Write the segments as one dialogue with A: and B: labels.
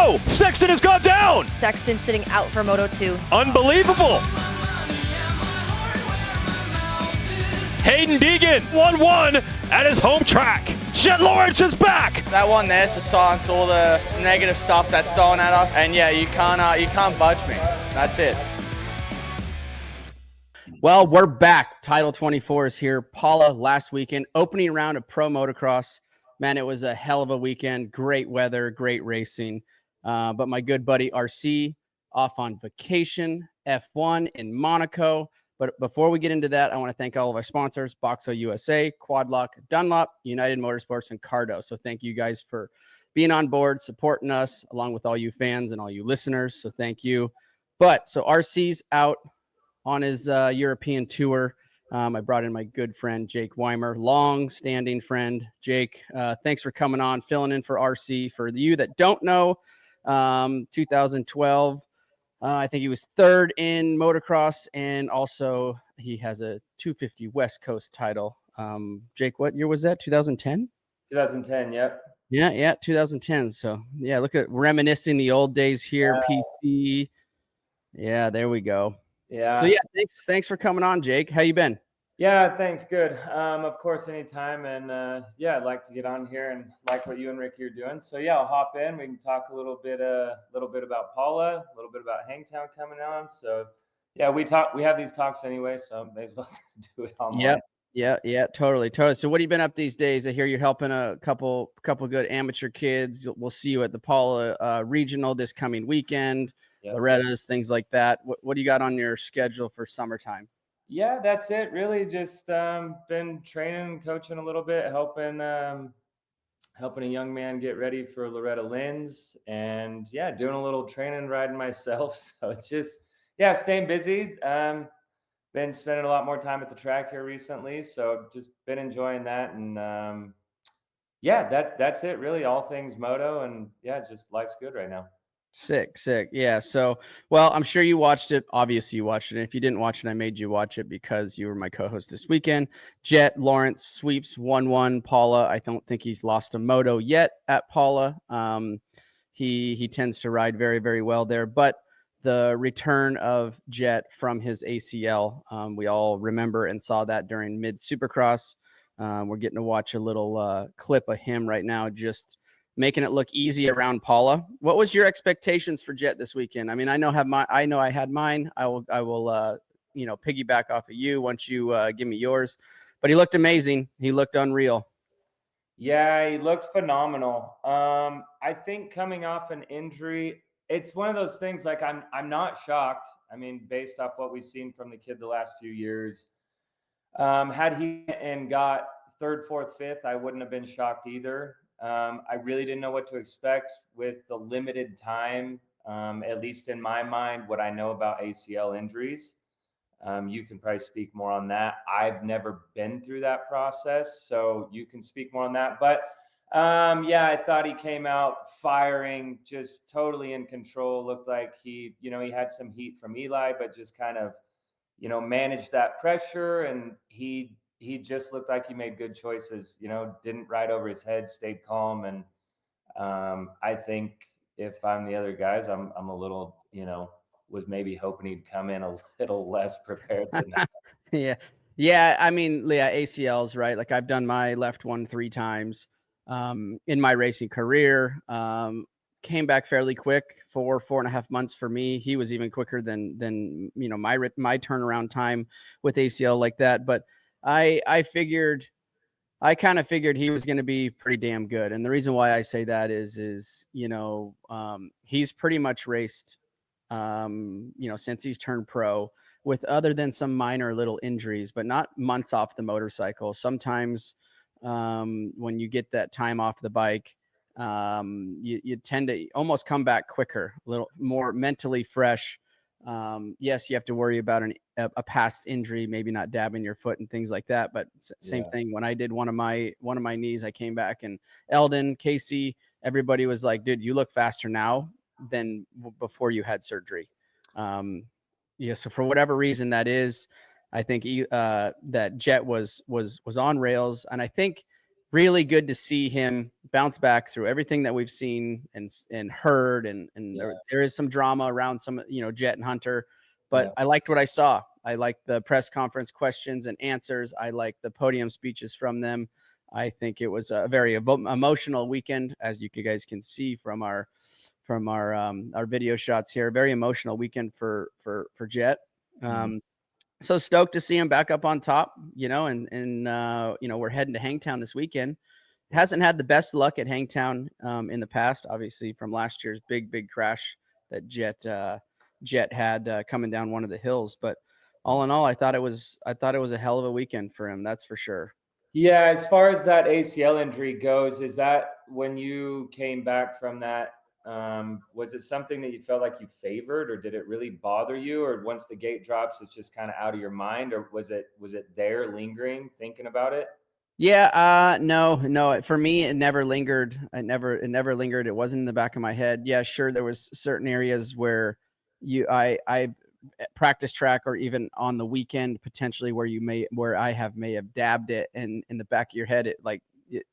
A: no! Sexton has gone down!
B: Sexton sitting out for Moto 2.
A: Unbelievable! Haiden Deegan, 1-1 at his home track. Jett Lawrence is back!
C: That one there's to silence all the negative stuff that's thrown at us. And yeah, you can't budge me. That's it.
D: Well, we're back. Title 24 is here. Paula last weekend, opening round of Pro Motocross. Man, it was a hell of a weekend. Great weather, great racing. But my good buddy RC off on vacation, F1 in Monaco. But before we get into that, I want to thank all of our sponsors, Boxo USA, Quadlock, Dunlop, United Motorsports, and Cardo. So thank you guys for being on board, supporting us, along with all you fans and all you listeners. So thank you. But so RC's out on his European tour. I brought in my good friend, Jake Weimer, long-standing friend. Jake, thanks for coming on, filling in for RC. For you that don't know, 2012, I think he was third in motocross, and also he has a 250 West Coast title. Jake, what year was that, 2010?
E: 2010, yep.
D: Yeah, 2010. So, yeah, look at reminiscing the old days here, PC. Yeah, there we go.
E: Yeah.
D: So yeah, thanks for coming on, Jake. How you been?
E: Yeah, thanks. Good. Of course, anytime. And yeah, I'd like to get on here and like what you and Ricky are doing. So yeah, I'll hop in. We can talk a little bit about Paula, a little bit about Hangtown coming on. So yeah, we have these talks anyway, so may as well do it online.
D: Yeah, totally. So what have you been up these days? I hear you're helping a couple good amateur kids. We'll see you at the Paula regional this coming weekend. Loretta's, things like that. What do you got on your schedule for summertime?
E: Yeah, that's it. Really just been training and coaching a little bit, helping a young man get ready for Loretta Lynn's, and yeah, doing a little training, riding myself. So it's just, yeah, staying busy. Been spending a lot more time at the track here recently. So just been enjoying that. And yeah, that's it really. All things moto, and yeah, just life's good right now.
D: Sick. Yeah. So, well, I'm sure you watched it. Obviously, you watched it. If you didn't watch it, I made you watch it because you were my co-host this weekend. Jett Lawrence sweeps 1-1 Paula. I don't think he's lost a moto yet at Paula. He tends to ride very, very well there. But the return of Jett from his ACL, we all remember and saw that during mid Supercross. We're getting to watch a little clip of him right now, just making it look easy around Paula. What was your expectations for Jett this weekend? I mean, I know I had mine. I will piggyback off of you once you give me yours. But he looked amazing. He looked unreal.
E: Yeah, he looked phenomenal. I think coming off an injury, it's one of those things. Like I'm not shocked. I mean, based off what we've seen from the kid the last few years, had he and got third, fourth, fifth, I wouldn't have been shocked either. I really didn't know what to expect with the limited time, at least in my mind, what I know about ACL injuries. You can probably speak more on that. I've never been through that process, so you can speak more on that. But yeah, I thought he came out firing, just totally in control. Looked like he had some heat from Eli, but just kind of, managed that pressure, and he just looked like he made good choices, didn't ride over his head, stayed calm. And I think if I'm the other guys, I'm a little, was maybe hoping he'd come in a little less prepared than that.
D: Yeah. I mean, ACLs, right? Like I've done my left one 3 times in my racing career. Came back fairly quick, 4.5 months for me. He was even quicker than my turnaround time with ACL like that. But I kind of figured he was going to be pretty damn good. And the reason why I say that is he's pretty much raced, since he's turned pro, with other than some minor little injuries, but not months off the motorcycle. Sometimes when you get that time off the bike, you tend to almost come back quicker, a little more mentally fresh. Yes, you have to worry about a past injury, maybe not dabbing your foot and things like that. But same thing. When I did one of my knees, I came back, and Eldon, Casey, everybody was like, dude, you look faster now than before you had surgery. So for whatever reason that is, I think that Jett was on rails. And I think really good to see him bounce back through everything that we've seen and heard. And there is some drama around some, Jett and Hunter, but I liked what I saw. I liked the press conference questions and answers. I liked the podium speeches from them. I think it was a very emotional weekend, as you guys can see from our video shots here. Very emotional weekend for Jett. So stoked to see him back up on top, and we're heading to Hangtown this weekend. Hasn't had the best luck at Hangtown in the past, obviously from last year's big crash that Jett had coming down one of the hills. But all in all, I thought it was a hell of a weekend for him. That's for sure.
E: Yeah. As far as that ACL injury goes, is that when you came back from that, was it something that you felt like you favored, or did it really bother you, or once the gate drops, it's just kind of out of your mind, or was it there lingering, thinking about it?
D: Yeah, no. For me, it never lingered. It never lingered. It wasn't in the back of my head. Yeah, sure. There was certain areas where I practice track, or even on the weekend, potentially where I may have dabbed it, and in the back of your head, it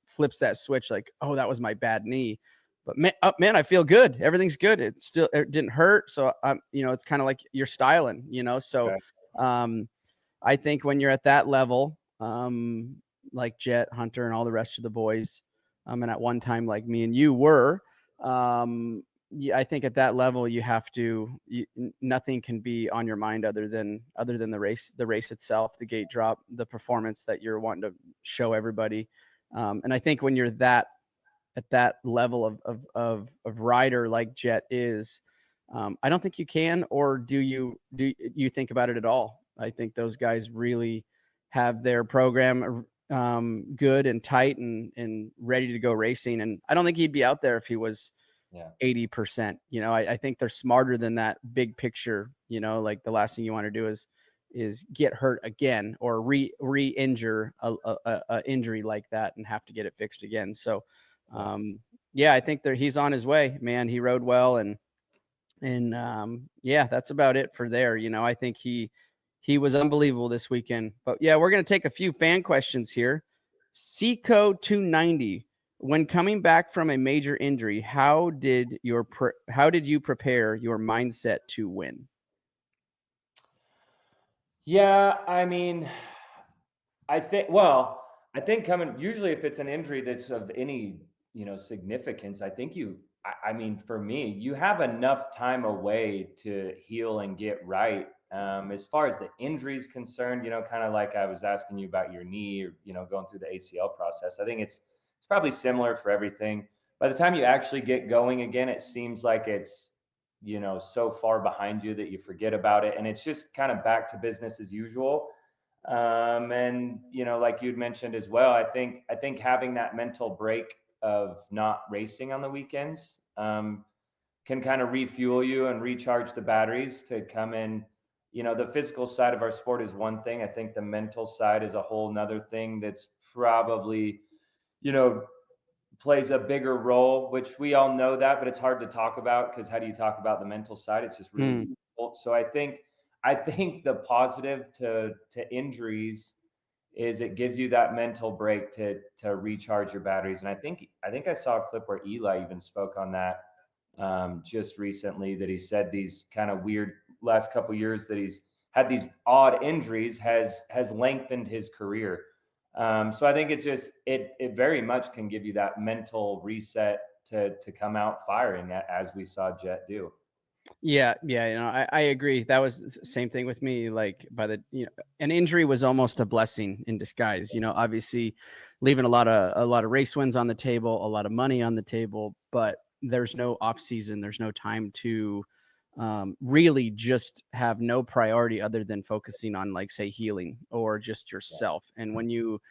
D: flips that switch, like, oh, that was my bad knee. But man, I feel good. Everything's good. It didn't hurt. So it's kind of like you're styling, so, I think when you're at that level, like Jett, Hunter, and all the rest of the boys, and at one time, like me and you were, I think at that level, you have to, nothing can be on your mind other than the race itself, the gate drop, the performance that you're wanting to show everybody. And I think when you're at that level of rider like Jett is, I don't think you can, or do you think about it at all? I think those guys really have their program good and tight and ready to go racing. And I don't think he'd be out there if he was 80%. I think they're smarter than that big picture. Like the last thing you want to do is get hurt again, or re-injure a injury like that and have to get it fixed again. So I think he's on his way, man. He rode well, and that's about it for there. I think he was unbelievable this weekend. But yeah, we're going to take a few fan questions here. Seco 290, when coming back from a major injury, how did you prepare your mindset to win?
E: Yeah, I mean, I think usually if it's an injury that's of any, significance, I think for me, you have enough time away to heal and get right. As far as the injury is concerned, kind of like I was asking you about your knee, or, going through the ACL process, I think it's probably similar for everything. By the time you actually get going again, it seems like it's, so far behind you that you forget about it. And it's just kind of back to business as usual. And, like you'd mentioned as well, I think having that mental break of not racing on the weekends can kind of refuel you and recharge the batteries to come in. The physical side of our sport is one thing. I think the mental side is a whole nother thing that's probably, plays a bigger role, which we all know that, but it's hard to talk about because how do you talk about the mental side? It's just really difficult. So I think the positive to injuries is it gives you that mental break to recharge your batteries. And I think I saw a clip where Eli even spoke on that just recently, that he said these kind of weird last couple of years that he's had these odd injuries has lengthened his career. So I think it very much can give you that mental reset to come out firing, as we saw Jett do.
D: Yeah. I agree. That was the same thing with me. Like an injury was almost a blessing in disguise. Obviously leaving a lot of race wins on the table, a lot of money on the table, but there's no off season. There's no time to really just have no priority other than focusing on, like, say, healing or just yourself. And when you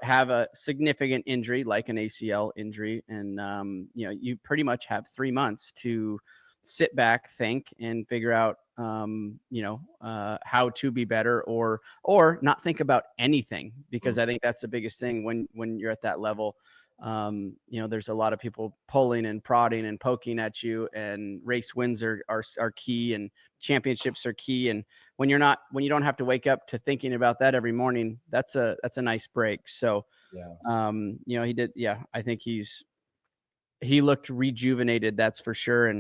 D: have a significant injury like an ACL injury, and you pretty much have 3 months to sit back, think, and figure out how to be better, or not think about anything, because I think that's the biggest thing when you're at that level. There's a lot of people pulling and prodding and poking at you, and race wins are key, and championships are key. And when you don't have to wake up to thinking about that every morning, that's a nice break. So, he did. Yeah, I think he looked rejuvenated. That's for sure.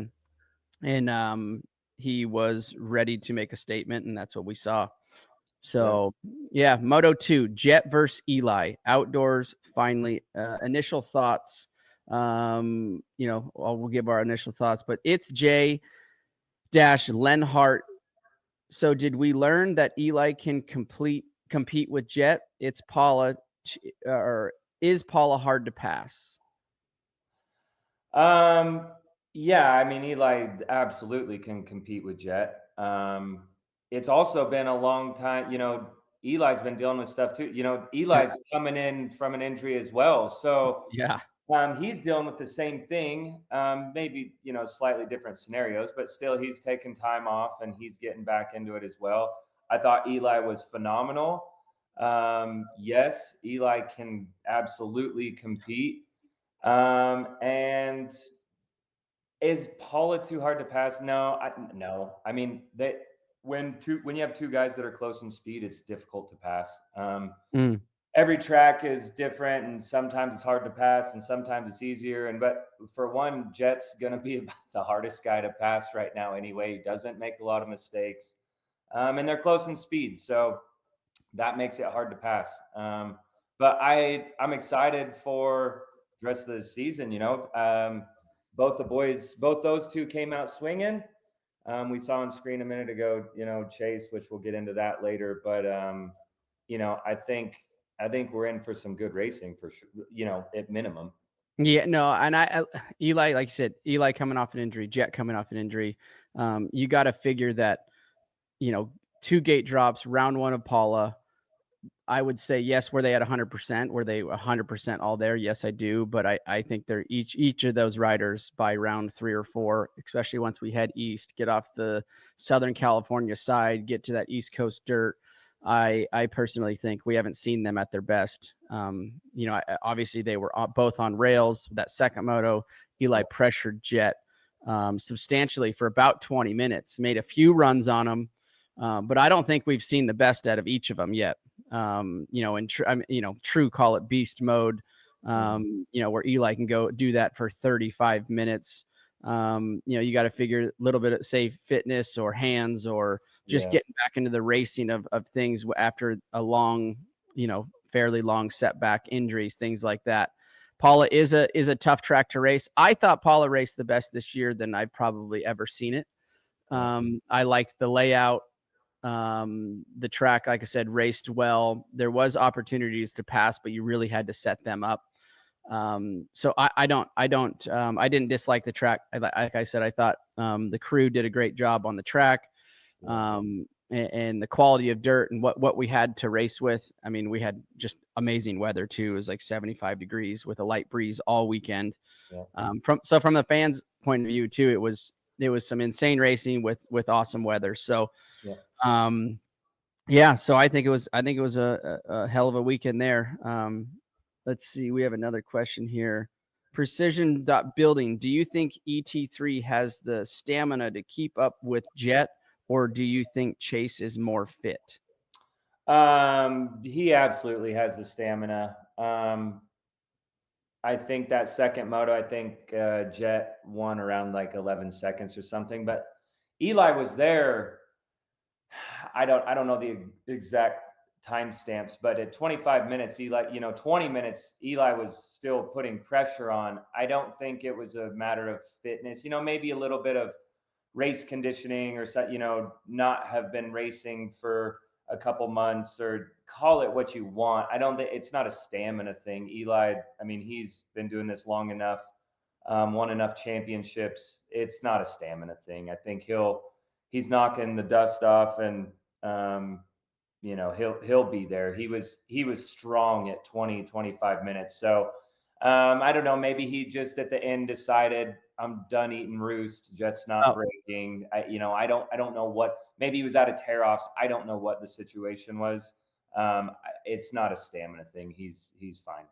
D: And he was ready to make a statement, and that's what we saw. So, Moto 2, Jett versus Eli, outdoors, finally. Initial thoughts, we'll give our initial thoughts, but it's J-Lenhart. So did we learn that Eli can compete with Jett? It's Paula, or is Paula hard to pass?
E: Yeah, I mean, Eli absolutely can compete with Jett. It's also been a long time, Eli's been dealing with stuff too. Eli's coming in from an injury as well. So he's dealing with the same thing. Maybe, slightly different scenarios, but still he's taking time off and he's getting back into it as well. I thought Eli was phenomenal. Yes, Eli can absolutely compete. And is Paula too hard to pass? No. I mean, when you have two guys that are close in speed, it's difficult to pass. Every track is different, and sometimes it's hard to pass, and sometimes it's easier. But for one, Jett's going to be about the hardest guy to pass right now anyway. He doesn't make a lot of mistakes, and they're close in speed, so that makes it hard to pass. But I'm excited for the rest of the season. Both those two came out swinging. We saw on screen a minute ago, Chase, which we'll get into that later. But, I think we're in for some good racing for sure, at minimum.
D: Yeah, no. And Eli, like you said, Eli coming off an injury, Jett coming off an injury. You got to figure that, 2 gate drops, round 1 of Paula. I would say, yes, were they at 100%? Were they 100% all there? Yes, I do. But I think they're each of those riders by round 3 or 4, especially once we head east, get off the Southern California side, get to that East Coast dirt. I personally think we haven't seen them at their best. Obviously they were both on rails. That second moto, Eli pressured Jett substantially for about 20 minutes, made a few runs on them. But I don't think we've seen the best out of each of them yet. True call it beast mode, where Eli can go do that for 35 minutes. You got to figure a little bit of, say, fitness or hands or just getting back into the racing of things after a long, fairly long setback, injuries, things like that. Paula is a tough track to race. I thought Paula raced the best this year than I've probably ever seen it. I liked the layout. The track, like I said, raced well. There was opportunities to pass, but you really had to set them up. So I didn't dislike the track. Like I said, I thought the crew did a great job on the track, and the quality of dirt and what we had to race with. I mean, we had just amazing weather too. It was like 75 degrees with a light breeze all weekend. From the fans' point of view too, it was some insane racing with awesome weather. So, so I think it was a hell of a weekend there. Let's see. We have another question here. Precision Building. Do you think ET3 has the stamina to keep up with Jett, or do you think Chase is more fit?
E: He absolutely has the stamina. I think that second moto, Jett won around like 11 seconds or something, but Eli was there. I don't know the exact timestamps, but at 25 minutes, Eli, 20 minutes, Eli was still putting pressure on. I don't think it was a matter of fitness, maybe a little bit of race conditioning or, not have been racing for a couple months, or call it what you want. I don't think it's not a stamina thing. Eli, I mean, he's been doing this long enough, won enough championships. It's not a stamina thing. I think he's knocking the dust off, and he'll be there. He was strong at 25 minutes. So I don't know, maybe he just at the end decided, I'm done eating roost. Jett's not breaking. I don't know what, maybe he was out of tear offs. I don't know what the situation was. It's not a stamina thing. He's fine.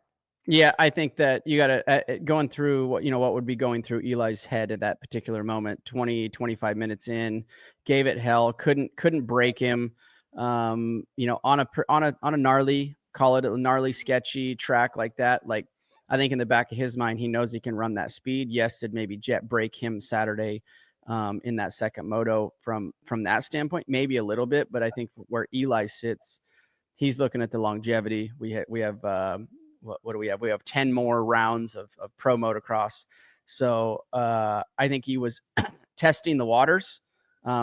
D: Yeah, I think that you got to going through what would be going through Eli's head at that particular moment. 25 minutes in, gave it hell, couldn't break him. On a gnarly, call it a gnarly, sketchy track like that. Like, I think in the back of his mind, he knows he can run that speed. Yes, did maybe Jett break him Saturday in that second moto from that standpoint? Maybe a little bit, but I think where Eli sits, he's looking at the longevity. We have what do we have? We have 10 more rounds of pro motocross. So I think he was testing the waters.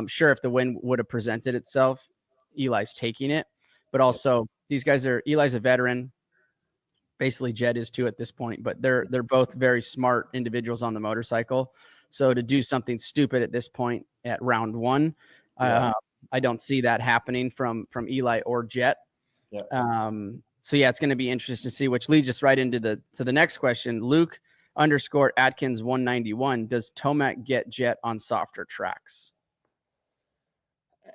D: Sure, if the win would have presented itself, Eli's taking it. But also, these guys Eli's a veteran. Basically, Jett is too at this point. But they're both very smart individuals on the motorcycle. So to do something stupid at this point at round one, I don't see that happening from Eli or Jett. Yeah. So yeah, it's going to be interesting to see, which leads us right into the next question. Luke _Atkins 191. Does Tomac get Jett on softer tracks?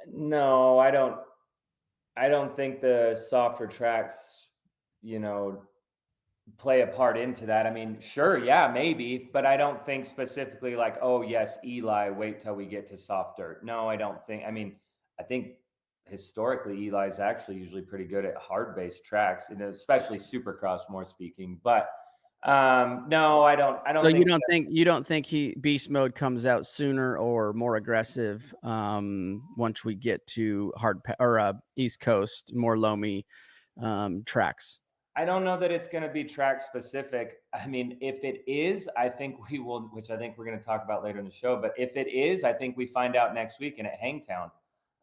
E: No, I don't think the softer tracks, play a part into that. I mean, sure, yeah, maybe, but I don't think specifically like, oh yes, Eli, wait till we get to soft dirt. No, I don't think. I mean, I think historically Eli's actually usually pretty good at hard-based tracks, and especially Supercross, more speaking. But no, I don't.
D: So you don't think he beast mode comes out sooner or more aggressive once we get to East Coast, more loamy tracks?
E: I don't know that it's going to be track specific. I mean, if it is, I think we will, which I think we're going to talk about later in the show. But if it is, I think we find out next weekend at Hangtown.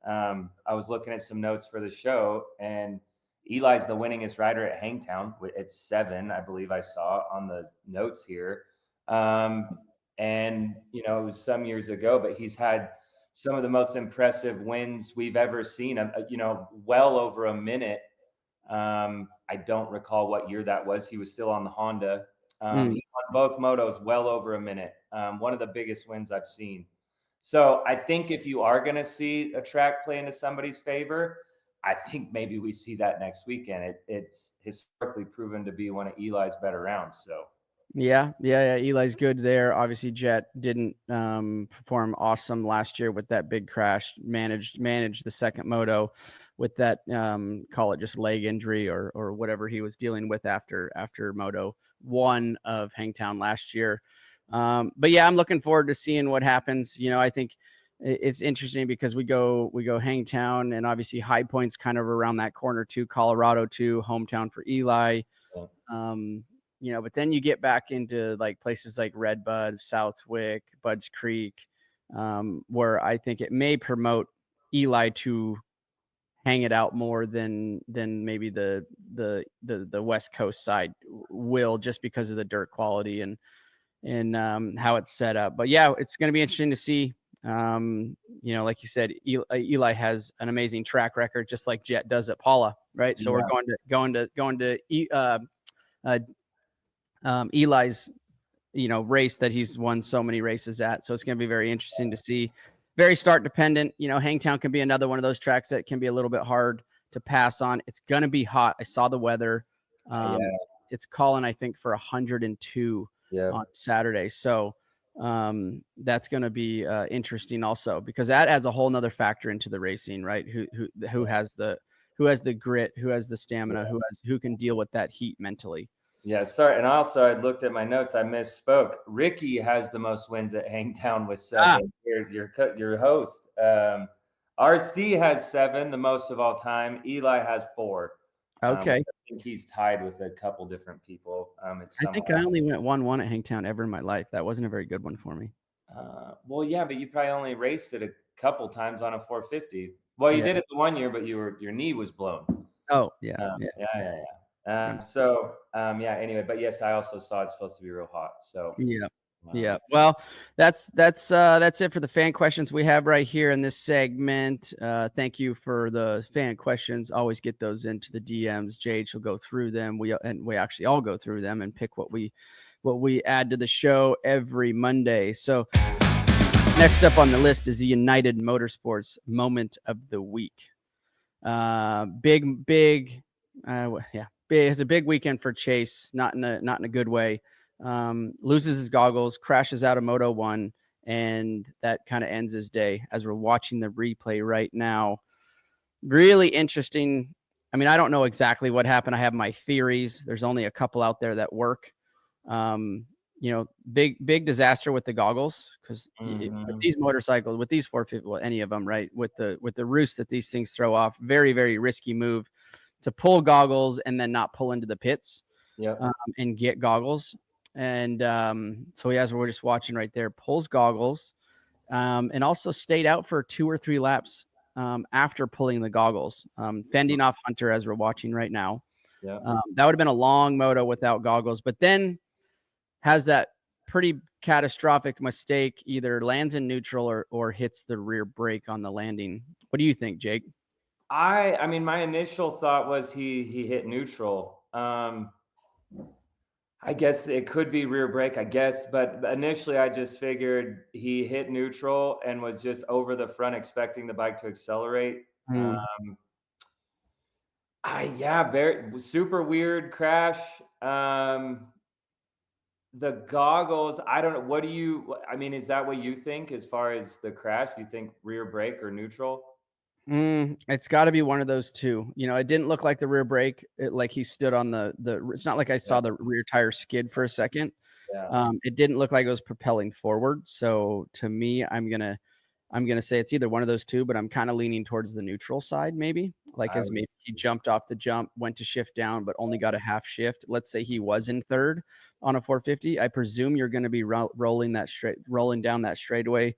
E: I was looking at some notes for the show, and Eli's the winningest rider at Hangtown. It's 7, I believe I saw on the notes here. And, it was some years ago, but he's had some of the most impressive wins we've ever seen, well over a minute. I don't recall what year that was. He was still on the Honda. He won both motos well over a minute. One of the biggest wins I've seen. So I think if you are going to see a track play into somebody's favor, I think maybe we see that next weekend. It's historically proven to be one of Eli's better rounds. So
D: yeah. Eli's good there. Obviously, Jett didn't perform awesome last year with that big crash. Managed the second moto with that call it just leg injury or whatever he was dealing with after moto 1 of Hangtown last year. But yeah, I'm looking forward to seeing what happens. I think it's interesting because we go Hangtown, and obviously High Point's kind of around that corner too. Colorado too, hometown for Eli. But then you get back into like places like Redbud, Southwick, Budds Creek, where I think it may promote Eli to hang it out more than maybe the West Coast side will, just because of the dirt quality and how it's set up. But yeah, it's going to be interesting to see. Like you said, Eli has an amazing track record, just like Jett does at Paula, right? So we're going to Eli's, race that he's won so many races at. So it's going to be very interesting to see. Very start dependent. Hangtown can be another one of those tracks that can be a little bit hard to pass on. It's going to be hot. I saw the weather. It's calling, I think, for 102 on Saturday. So that's going to be interesting also, because that adds a whole nother factor into the racing, right? Who has the grit, who has the stamina, who can deal with that heat mentally.
E: Yeah, sorry. And also, I looked at my notes. I misspoke. Ricky has the most wins at Hangtown with 7. Your host. RC has 7, the most of all time. Eli has 4.
D: Okay.
E: I think he's tied with a couple different people.
D: I think I only went 1-1 at Hangtown ever in my life. That wasn't a very good one for me.
E: Well, yeah, but you probably only raced it a couple times on a 450. Well, you did it the one year, but your knee was blown.
D: Oh, yeah.
E: Anyway, but yes, I also saw it's supposed to be real hot. So
D: yeah. Well, that's it for the fan questions we have right here in this segment. Thank you for the fan questions. Always get those into the DMs. Jade will go through them. We actually all go through them and pick what we add to the show every Monday. So next up on the list is the United Motorsports moment of the week. Big Yeah, it's a big weekend for Chase, not in a good way. Loses his goggles, crashes out of Moto 1, and that kind of ends his day as we're watching the replay right now. Really interesting. I mean, I don't know exactly what happened. I have my theories. There's only a couple out there that work. Big disaster with the goggles, because with these motorcycles, with these 450, well, any of them, right? With the roost that these things throw off, very, very risky move to pull goggles and then not pull into the pits and get goggles. And so as we're just watching right there, pulls goggles and also stayed out for 2 or 3 laps after pulling the goggles, fending off Hunter as we're watching right now.
E: Yeah.
D: That would have been a long moto without goggles, but then has that pretty catastrophic mistake, either lands in neutral or hits the rear brake on the landing. What do you think, Jake?
E: I mean, my initial thought was he hit neutral. I guess it could be rear brake, I guess, but initially I just figured he hit neutral and was just over the front expecting the bike to accelerate. Very super weird crash. The goggles, I don't know. I mean, is that what you think as far as the crash? You think rear brake or neutral?
D: It's got to be one of those two. It didn't look like the rear brake, like he stood on the it's not like I saw the rear tire skid for a second.
E: Yeah.
D: It didn't look like it was propelling forward. So to me, I'm gonna say it's either one of those two, but I'm kind of leaning towards the neutral side, maybe. As maybe he jumped off the jump, went to shift down, but only got a half shift. Let's say he was in third on a 450. I presume you're going to be rolling down that straightaway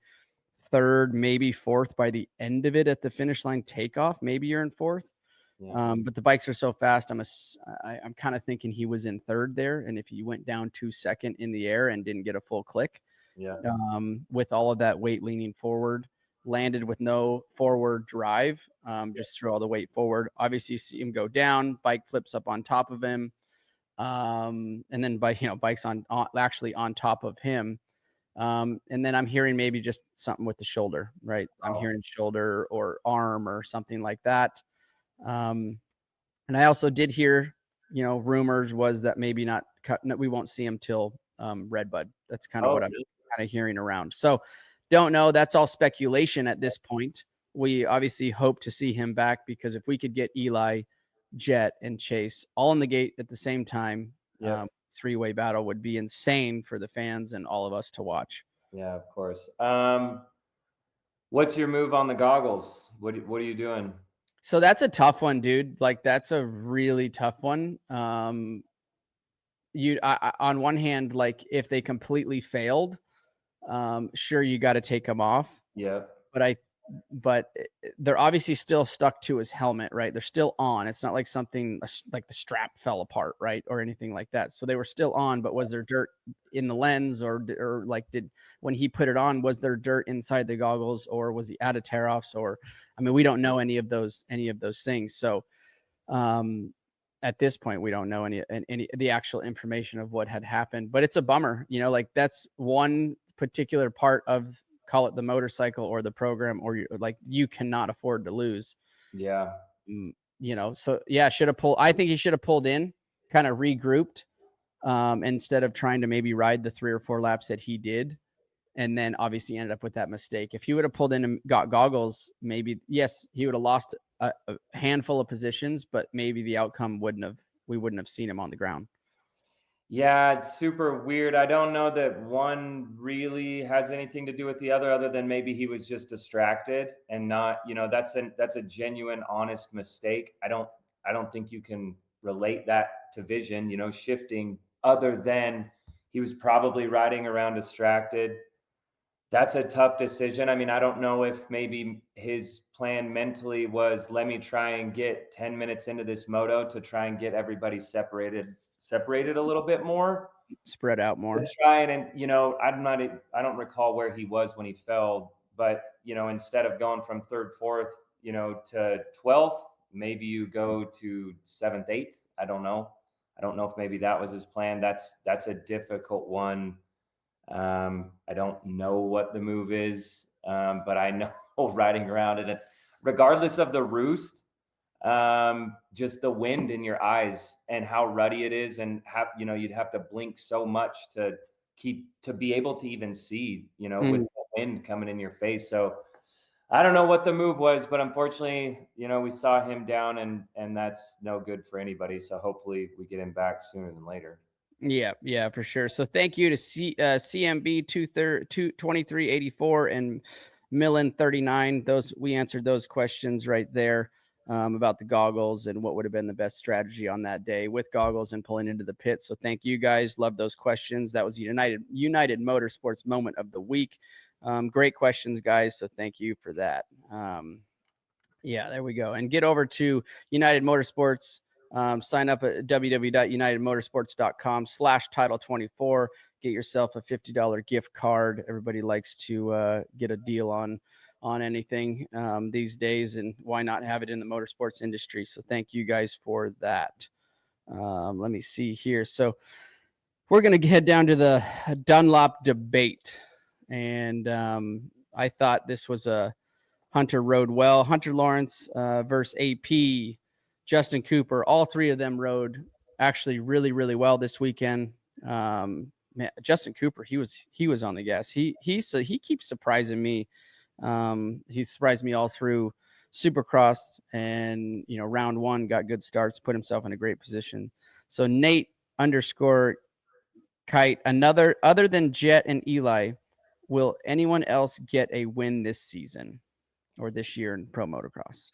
D: third, maybe fourth by the end of it at the finish line takeoff. Maybe you're in fourth.
E: Yeah.
D: But the bikes are so fast. I'm kind of thinking he was in third there. And if he went down 2 seconds in the air and didn't get a full click, with all of that weight leaning forward, landed with no forward drive, just threw all the weight forward. Obviously, you see him go down, bike flips up on top of him. And then bike's actually on top of him. And then I'm hearing maybe just something with the shoulder, right? I'm hearing shoulder or arm or something like that. And I also did hear, rumors was that maybe not cut. We won't see him till Redbud. That's kind of what I'm kind of hearing around. So don't know. That's all speculation at this point. We obviously hope to see him back, because if we could get Eli, Jett, and Chase all in the gate at the same time, 3-way battle would be insane for the fans and all of us to watch.
E: Yeah, of course. What's your move on the goggles? What are you doing?
D: So that's a tough one, dude. That's a really tough one. On one hand, if they completely failed, sure, you got to take them off.
E: Yeah.
D: But they're obviously still stuck to his helmet, right? They're still on. It's not like something like the strap fell apart, right? Or anything like that. So they were still on, but was there dirt in the lens, or when he put it on, was there dirt inside the goggles, or was he out of tear offs? Or, we don't know any of those things. So, at this point, we don't know any the actual information of what had happened, but it's a bummer, that's one particular part of, call it the motorcycle or the program, or you cannot afford to lose.
E: Yeah.
D: So yeah, I think he should have pulled in, kind of regrouped, instead of trying to maybe ride the 3 or 4 laps that he did. And then obviously ended up with that mistake. If he would have pulled in and got goggles, maybe, yes, he would have lost a handful of positions, but maybe the outcome we wouldn't have seen him on the ground.
E: Yeah, it's super weird. I don't know that one really has anything to do with the other than maybe he was just distracted and not, that's a genuine, honest mistake. I don't think you can relate that to vision, shifting, other than he was probably riding around distracted. That's a tough decision. I don't know if maybe his plan mentally was, let me try and get 10 minutes into this moto to try and get everybody separated a little bit more,
D: spread out more.
E: Try and I don't recall where he was when he fell, but instead of going from third, fourth, to 12th, maybe you go to 7th, 8th. I don't know if maybe that was his plan. That's a difficult one. I don't know what the move is, but I know riding around it, regardless of the roost, just the wind in your eyes and how ruddy it is, and you'd have to blink so much to be able to even see, with the wind coming in your face. So I don't know what the move was, but unfortunately, we saw him down, and that's no good for anybody. So hopefully we get him back sooner than later.
D: Yeah, for sure. So thank you to CMB 2384 and Millen 39. We answered those questions right there about the goggles and what would have been the best strategy on that day with goggles and pulling into the pit. So thank you guys. Love those questions. That was United Motorsports moment of the week. Great questions, guys. So thank you for that. Yeah, there we go. And get over to United Motorsports. Sign up at www.unitedmotorsports.com/title24. Get yourself a $50 gift card. Everybody likes to get a deal on anything these days, and why not have it in the motorsports industry? So thank you guys for that. Let me see here. So we're going to head down to the Dunlop debate. And I thought this was a Hunter rode well. Hunter Lawrence versus AP, Justin Cooper. All three of them rode actually really, really well this weekend. Man, Justin Cooper, he was on the gas. He keeps surprising me. He surprised me all through Supercross, and round one got good starts, put himself in a great position. So Nate _ Kite, other than Jett and Eli, will anyone else get a win this season or this year in pro motocross?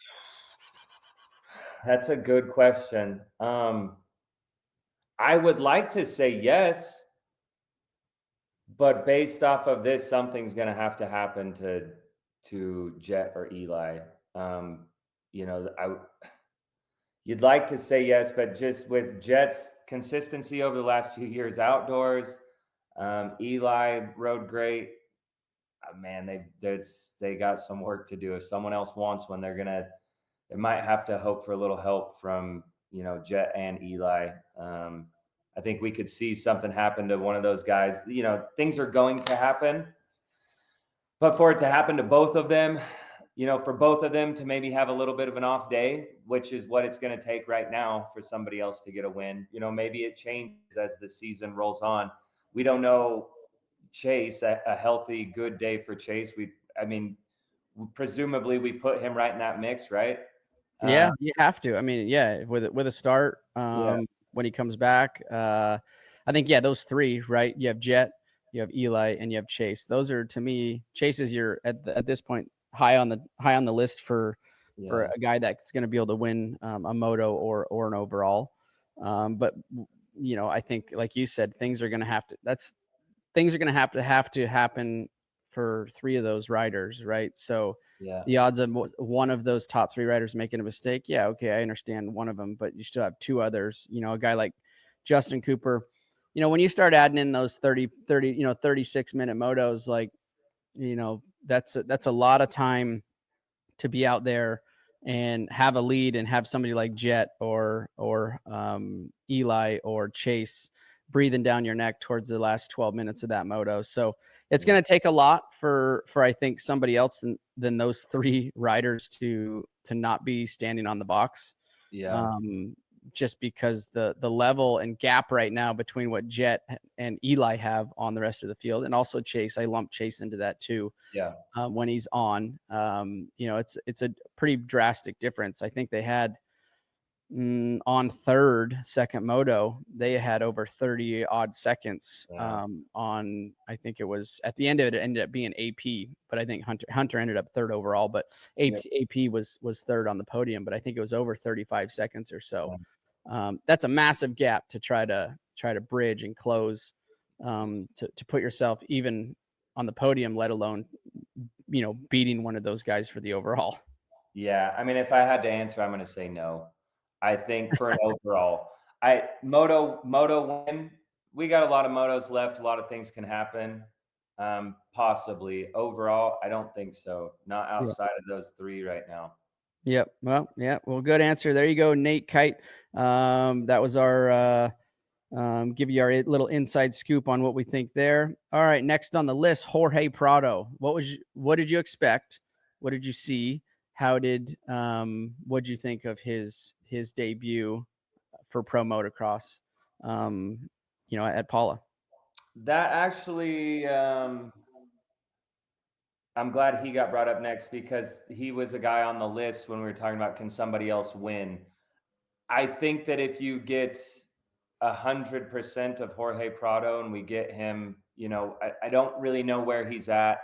E: That's a good question. I would like to say yes, but based off of this, something's going to happen to Jett or Eli. You'd like to say yes, but just with Jett's consistency over the last few years outdoors, Eli rode great. Man, they got some work to do. If someone else wants one, they might have to hope for a little help from Jett and Eli. I think we could see something happen to one of those guys. Things are going to happen, but for it to happen to both of them, for both of them to maybe have a little bit of an off day, which is what it's going to take right now for somebody else to get a win. Maybe it changes as the season rolls on. We don't know Chase, a healthy, good day for Chase. Presumably we put him right in that mix, right?
D: Yeah, you have to. With a start when he comes back. I think, those three, right? You have Jett, you have Eli, and you have Chase. Those are, to me, Chase is at this point high on the list for a guy that's going to be able to win a moto or an overall. But I think, like you said, things are going to have to happen for three of those riders, right? So the odds of one of those top three riders making a mistake, okay, I understand one of them, but you still have two others. A guy like Justin Cooper, when you start adding in those 36-minute motos, like, that's a lot of time to be out there and have a lead and have somebody like Jett or Eli or Chase breathing down your neck towards the last 12 minutes of that moto. So it's going to take a lot for I think somebody else than those three riders to not be standing on the box. Just because the level and gap right now between what Jett and Eli have on the rest of the field, and also Chase, I lump Chase into that too. When he's on, it's a pretty drastic difference. I think they had on second moto, they had over 30 odd seconds on, I think it was at the end of it, ended up being AP, but I think Hunter ended up third overall, but AP was third on the podium, but I think it was over 35 seconds or so. That's a massive gap to try to bridge and close, to put yourself even on the podium, let alone, beating one of those guys for the overall.
E: If I had to answer, I'm going to say no. I think for an overall, moto win, we got a lot of motos left. A lot of things can happen. Possibly overall, I don't think so. Not outside of those three right now.
D: Yep. Well, good answer. There you go, Nate Kite. That was our give you our little inside scoop on what we think there. All right, next on the list, Jorge Prado. What did you expect? What did you see? what'd you think of his debut for pro motocross, at Paula?
E: That actually, I'm glad he got brought up next because he was a guy on the list when we were talking about can somebody else win. I think that if you get 100% of Jorge Prado and we get him, I don't really know where he's at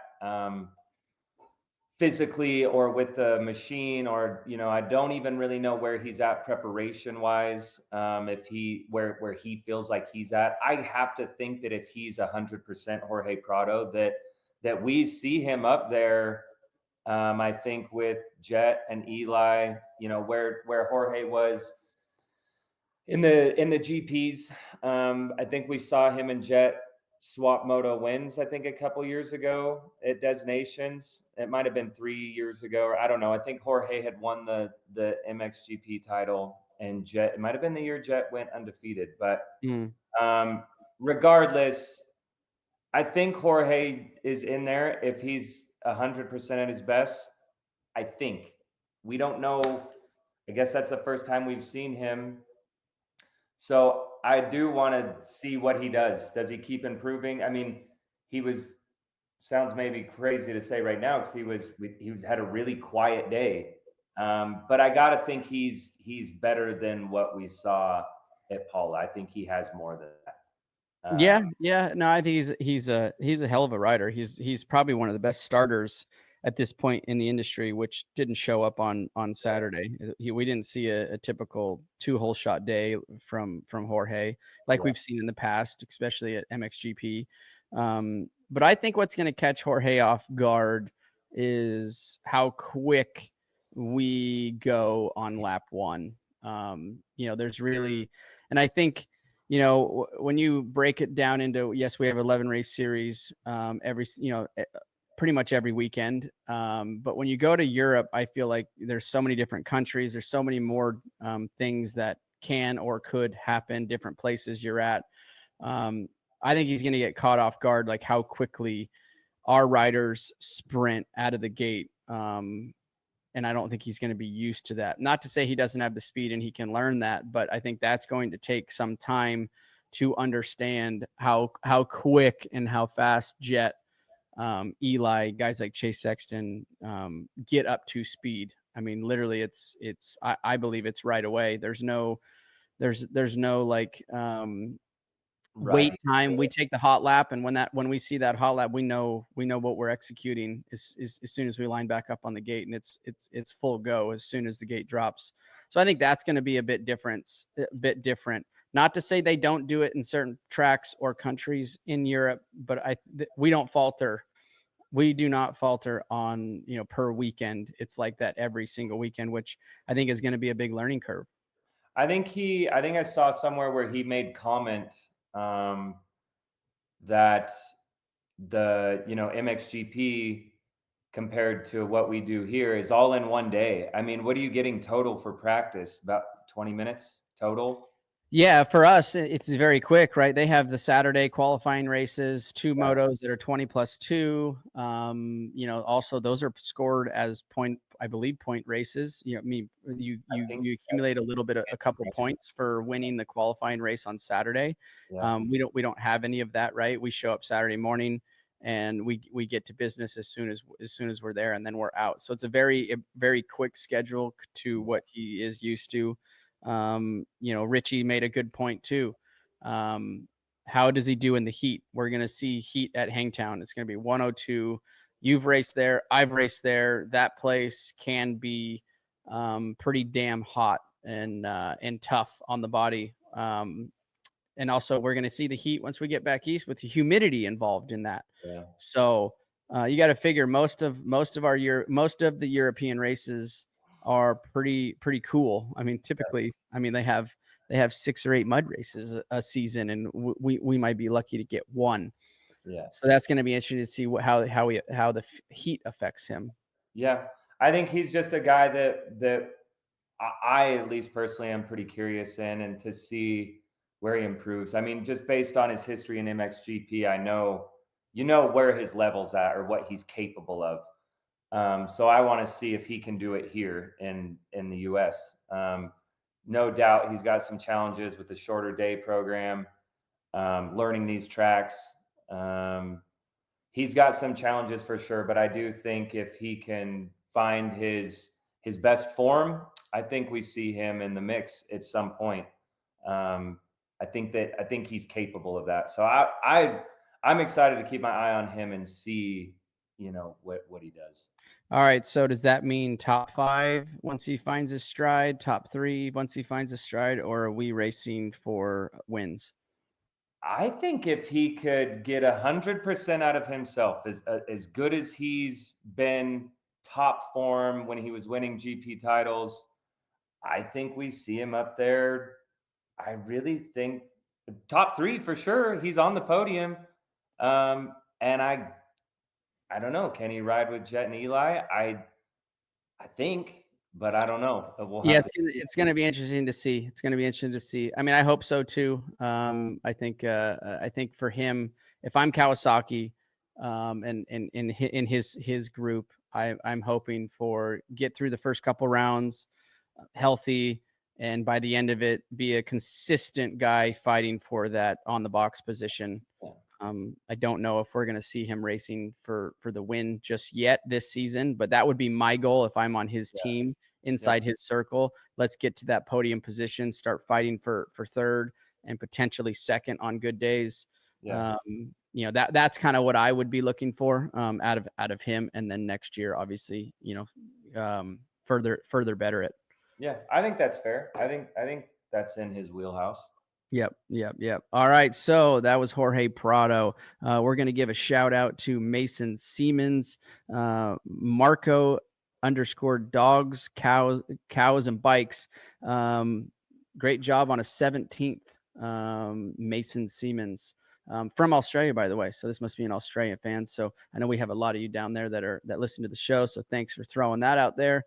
E: physically or with the machine, or I don't even really know where he's at preparation wise. If he where he feels like he's at, I have to think that if he's 100% Jorge Prado, that we see him up there. I think with Jett and Eli, where Jorge was in the GPs. I think we saw him and Jett swap moto wins, I think a couple years ago at Des Nations. It might have been 3 years ago, or I don't know. I think Jorge had won the MXGP title, and Jett, it might have been the year Jett went undefeated. But regardless, I think Jorge is in there if he's 100% at his best. I think. We don't know. I guess that's the first time we've seen him. So I do want to see what he does. Does he keep improving? I mean, sounds maybe crazy to say right now because he had a really quiet day. But I got to think he's better than what we saw at Paula. I think he has more than that.
D: Yeah. No, I think he's a hell of a rider. He's probably one of the best starters at this point in the industry, which didn't show up on Saturday. We didn't see a typical 2-hole shot day from Jorge like we've seen in the past, especially at MXGP. But I think what's going to catch Jorge off guard is how quick we go on lap 1. There's really, and I think, when you break it down into, yes, we have 11 race series pretty much every weekend. But when you go to Europe, I feel like there's so many different countries. There's so many more things that can or could happen, different places you're at. I think he's going to get caught off guard, like how quickly our riders sprint out of the gate. And I don't think he's going to be used to that. Not to say he doesn't have the speed and he can learn that, but I think that's going to take some time to understand how quick and how fast Jett, Eli, guys like Chase Sexton get up to speed. I mean, literally I believe it's right away. There's no like wait time. We take the hot lap, and when we see that hot lap, we know what we're executing as soon as we line back up on the gate, and it's full go as soon as the gate drops. So I think that's going to be a bit different. Not to say they don't do it in certain tracks or countries in Europe, but we don't falter. We do not falter on, per weekend. It's like that every single weekend, which I think is going to be a big learning curve.
E: I think I saw somewhere where he made comment that the, MXGP compared to what we do here is all in one day. I mean, what are you getting total for practice? About 20 minutes total?
D: Yeah, for us, it's very quick, right? They have the Saturday qualifying races, 2 motos that are 20+2. Also those are scored as point races. You accumulate a couple points for winning the qualifying race on Saturday. Yeah. We don't have any of that, right? We show up Saturday morning and we get to business as soon as we're there, and then we're out. So it's a very quick schedule to what he is used to. Richie made a good point too. How does he do in the heat? We're going to see heat at Hangtown. It's going to be 102. You've raced there. I've raced there. That place can be pretty damn hot and tough on the body. And also we're going to see the heat once we get back east with the humidity involved in that. Yeah. So you got to figure most of the European races are pretty cool. I mean, typically, they have 6 or 8 mud races a season, and we might be lucky to get 1. Yeah. So that's going to be interesting to see how the heat affects him.
E: Yeah, I think he's just a guy that I at least personally am pretty curious in, and to see where he improves. I mean, just based on his history in MXGP, I know where his level's at or what he's capable of. So I want to see if he can do it here in the U.S. No doubt he's got some challenges with the shorter day program, learning these tracks. He's got some challenges for sure, but I do think if he can find his best form, I think we see him in the mix at some point. I think he's capable of that. So I'm excited to keep my eye on him and see, what he does.
D: All right. So does that mean top 5 once he finds his stride, top 3 once he finds his stride, or are we racing for wins?
E: I think if he could get 100% out of himself, as good as he's been, top form when he was winning GP titles, I think we see him up there. I really think top 3 for sure. He's on the podium. And I don't know. Can he ride with Jett and Eli? I think, but I don't know.
D: It's going to be interesting to see. It's going to be interesting to see. I mean, I hope so too. I think for him, if I'm Kawasaki, and in his group, I'm hoping for get through the first couple rounds healthy, and by the end of it, be a consistent guy fighting for that on the box position. I don't know if we're going to see him racing for the win just yet this season, but that would be my goal if I'm on his team inside his circle. Let's get to that podium position, start fighting for third and potentially second on good days. That's kind of what I would be looking for out of him. And then next year, obviously, further better it.
E: Yeah, I think that's fair. I think that's in his wheelhouse.
D: Yep. All right. So that was Jorge Prado. We're going to give a shout out to Mason Semmens, Marco _dogs, cows and bikes. Great job on a 17th. Mason Semmens, from Australia, by the way. So this must be an Australian fan. So I know we have a lot of you down there that listen to the show. So thanks for throwing that out there.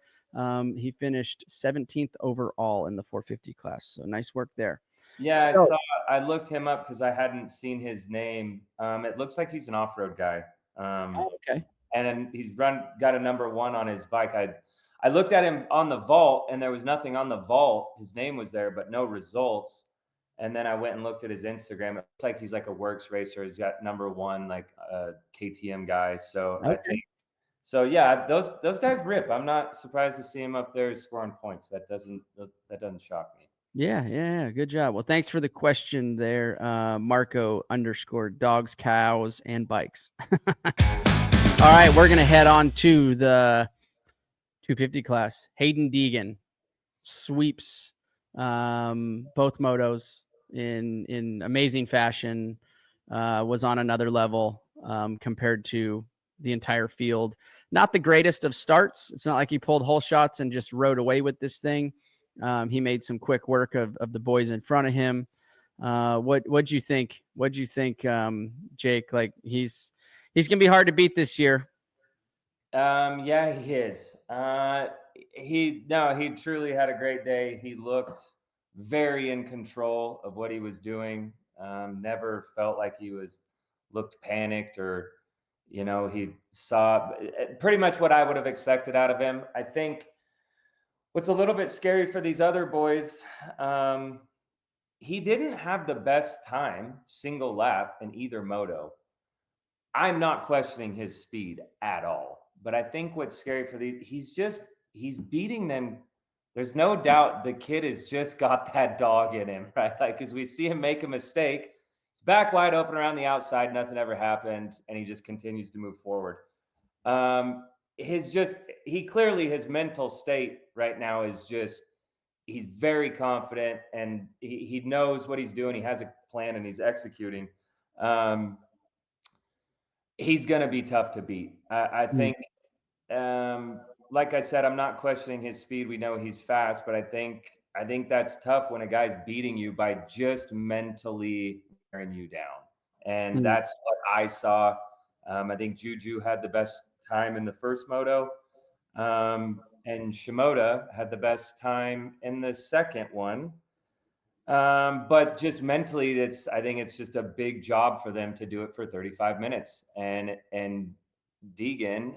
D: He finished 17th overall in the 450 class. So nice work there.
E: Yeah, I looked him up because I hadn't seen his name. It looks like he's an off-road guy.
D: Okay.
E: And then he's got a number 1 on his bike. I looked at him on the vault, and there was nothing on the vault. His name was there, but no results. And then I went and looked at his Instagram. It looks like he's like a works racer. He's got number 1, like a KTM guy. So
D: okay.
E: I think. So yeah, those guys rip. I'm not surprised to see him up there scoring points. That doesn't shock me.
D: Yeah. Good job. Well, thanks for the question there, Marco _dogs, cows, and bikes. All right, we're going to head on to the 250 class. Haiden Deegan sweeps both motos in amazing fashion, was on another level compared to the entire field. Not the greatest of starts. It's not like he pulled whole shots and just rode away with this thing. He made some quick work of the boys in front of him. What'd you think? What'd you think, Jake? Like he's gonna be hard to beat this year.
E: Yeah, he is. He truly had a great day. He looked very in control of what he was doing. Never felt like he looked panicked or, he saw pretty much what I would have expected out of him. I think what's a little bit scary for these other boys, he didn't have the best time single lap in either moto. I'm not questioning his speed at all, but I think what's scary for he's beating them. There's no doubt the kid has just got that dog in him, right? Like, as we see him make a mistake, it's back wide open around the outside, nothing ever happened, and he just continues to move forward. His mental state right now is just, he's very confident and he knows what he's doing. He has a plan and he's executing. He's going to be tough to beat. I think, like I said, I'm not questioning his speed. We know he's fast, but I think that's tough when a guy's beating you by just mentally wearing you down. And that's what I saw. I think Juju had the best time in the first moto, and Shimoda had the best time in the second one. But just mentally, I think it's just a big job for them to do it for 35 minutes. And Deegan,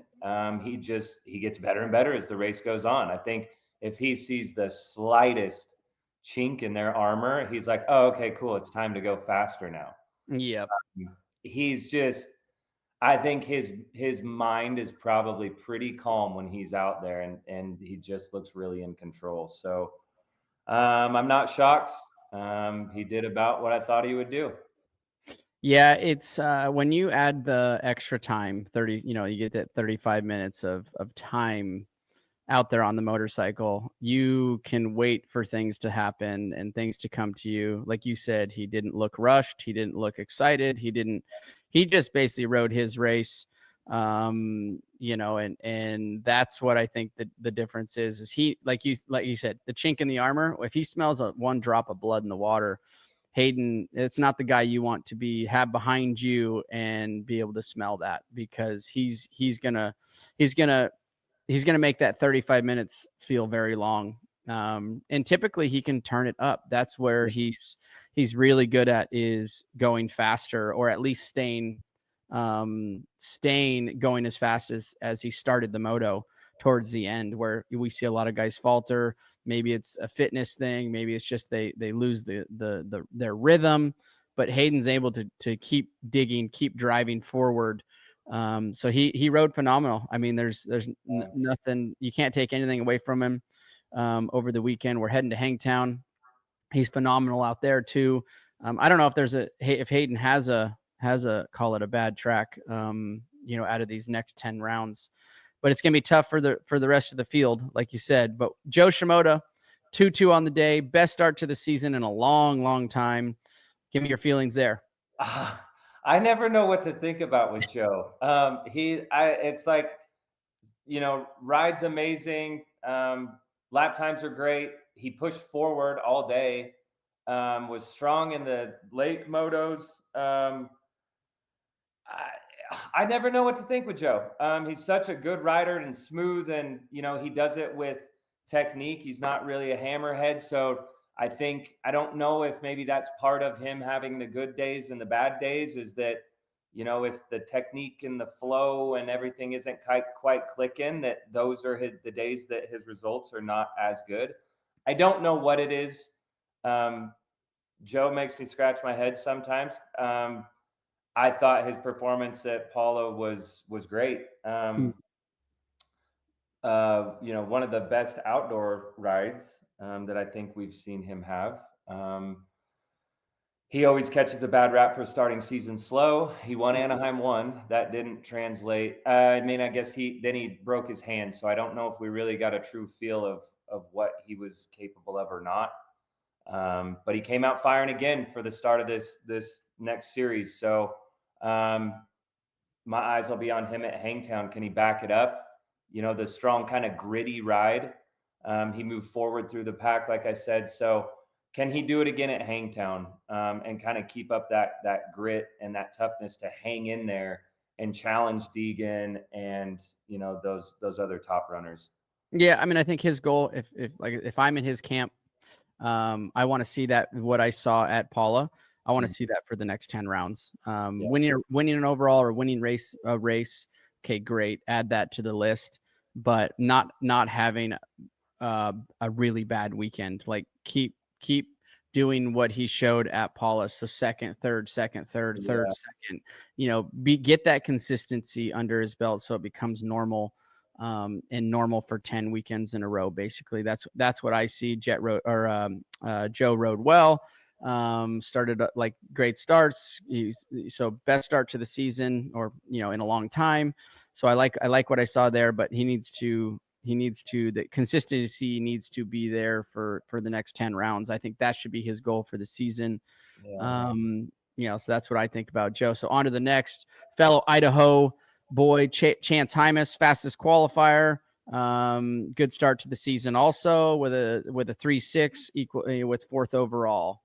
E: he gets better and better as the race goes on. I think if he sees the slightest chink in their armor, he's like, oh, okay, cool. It's time to go faster now.
D: Yep.
E: He's just, I think his mind is probably pretty calm when he's out there, and he just looks really in control. So I'm not shocked. He did about what I thought he would do.
D: Yeah, it's when you add the extra time, 30, you get that 35 minutes of time out there on the motorcycle. You can wait for things to happen and things to come to you. Like you said, he didn't look rushed. He didn't look excited. He just basically rode his race. And that's what I think the difference is he, like you said, the chink in the armor. If he smells one drop of blood in the water, Haiden, it's not the guy you want to have behind you and be able to smell that, because he's gonna make that 35 minutes feel very long. And typically he can turn it up. That's where he's really good at, is going faster, or at least staying going as fast as he started the moto towards the end, where we see a lot of guys falter. Maybe it's a fitness thing. Maybe it's just they lose their rhythm, but Hayden's able to keep digging, keep driving forward. So he rode phenomenal. I mean, there's nothing, you can't take anything away from him. Over the weekend, we're heading to Hangtown. He's phenomenal out there too. I don't know if Haiden has a call it a bad track, out of these next 10 rounds, but it's going to be tough for the rest of the field, like you said. But Joe Shimoda, 2-2 on the day, best start to the season in a long, long time. Give me your feelings there.
E: I never know what to think about with Joe. It's like, ride's amazing. Lap times are great. He pushed forward all day. Was strong in the late motos. I never know what to think with Joe. He's such a good rider and smooth, and he does it with technique. He's not really a hammerhead, so I don't know if maybe that's part of him having the good days and the bad days, is that if the technique and the flow and everything isn't quite clicking, that those are the days that his results are not as good. I don't know what it is. Joe makes me scratch my head sometimes. I thought his performance at Paula was great. One of the best outdoor rides that I think we've seen him have. He always catches a bad rap for starting season slow. He won Anaheim 1. That didn't translate. I guess he broke his hand, so I don't know if we really got a true feel of what he was capable of or not. But he came out firing again for the start of this next series. So my eyes will be on him at Hangtown. Can he back it up? The strong kind of gritty ride. He moved forward through the pack, like I said. So can he do it again at Hangtown, and kind of keep up that grit and that toughness to hang in there and challenge Deegan and those other top runners?
D: Yeah, I think his goal, if I'm in his camp, I want to see that, what I saw at Paula. I want to see that for the next 10 rounds. Winning an overall or winning a race, okay, great. Add that to the list, but not having a really bad weekend. Like keep doing what he showed at Paula. So second, third, second. Get that consistency under his belt so it becomes normal. And normal for 10 weekends in a row. Basically, that's what I see. Joe rode well. Started like great starts. So best start to the season, or in a long time. So I like what I saw there, but the consistency needs to be there for the next 10 rounds. I think that should be his goal for the season. So that's what I think about Joe. So on to the next fellow Idaho boy, Chance Hymas, fastest qualifier. Good start to the season also with a 3.6 equal with fourth overall.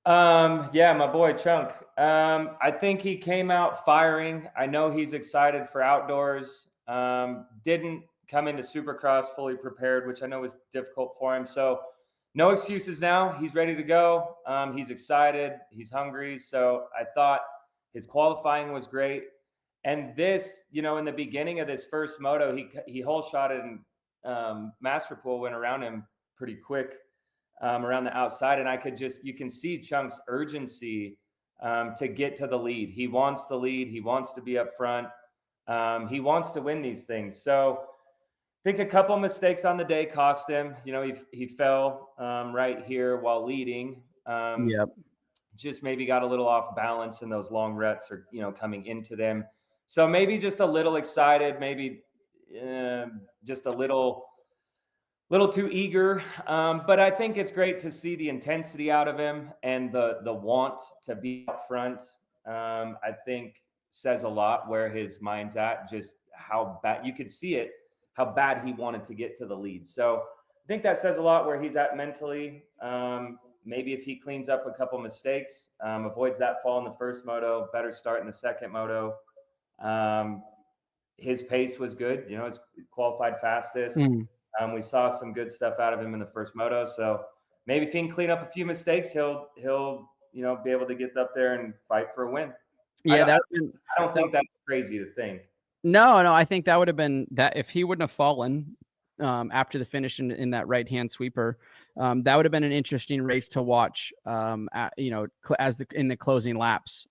E: My boy Chunk. I think he came out firing. I know he's excited for outdoors. Didn't come into Supercross fully prepared, which I know was difficult for him. So no excuses now. He's ready to go. He's excited. He's hungry. So I thought his qualifying was great. And this, you know, in the beginning of this first moto, he hole shotted and Masterpool went around him pretty quick around the outside. And you can see Chunk's urgency to get to the lead. He wants the lead. He wants to be up front. He wants to win these things. So I think a couple mistakes on the day cost him. You know, he fell right here while leading. Just maybe got a little off balance in those long ruts, or, you know, coming into them. So maybe just a little excited, maybe just a little too eager. But I think it's great to see the intensity out of him and the want to be up front. I think says a lot where his mind's at, just how bad you could see it, how bad he wanted to get to the lead. So I think that says a lot where he's at mentally. Maybe if he cleans up a couple mistakes, avoids that fall in the first moto, better start in the second moto. His pace was good. You know, it's qualified fastest. We saw some good stuff out of him in the first moto. So maybe if he can clean up a few mistakes, he'll you know, be able to get up there and fight for a win.
D: Yeah,
E: I don't think that's crazy to think.
D: No, I think that would have been that if he wouldn't have fallen after the finish in that right-hand sweeper, that would have been an interesting race to watch, you know, in the closing laps.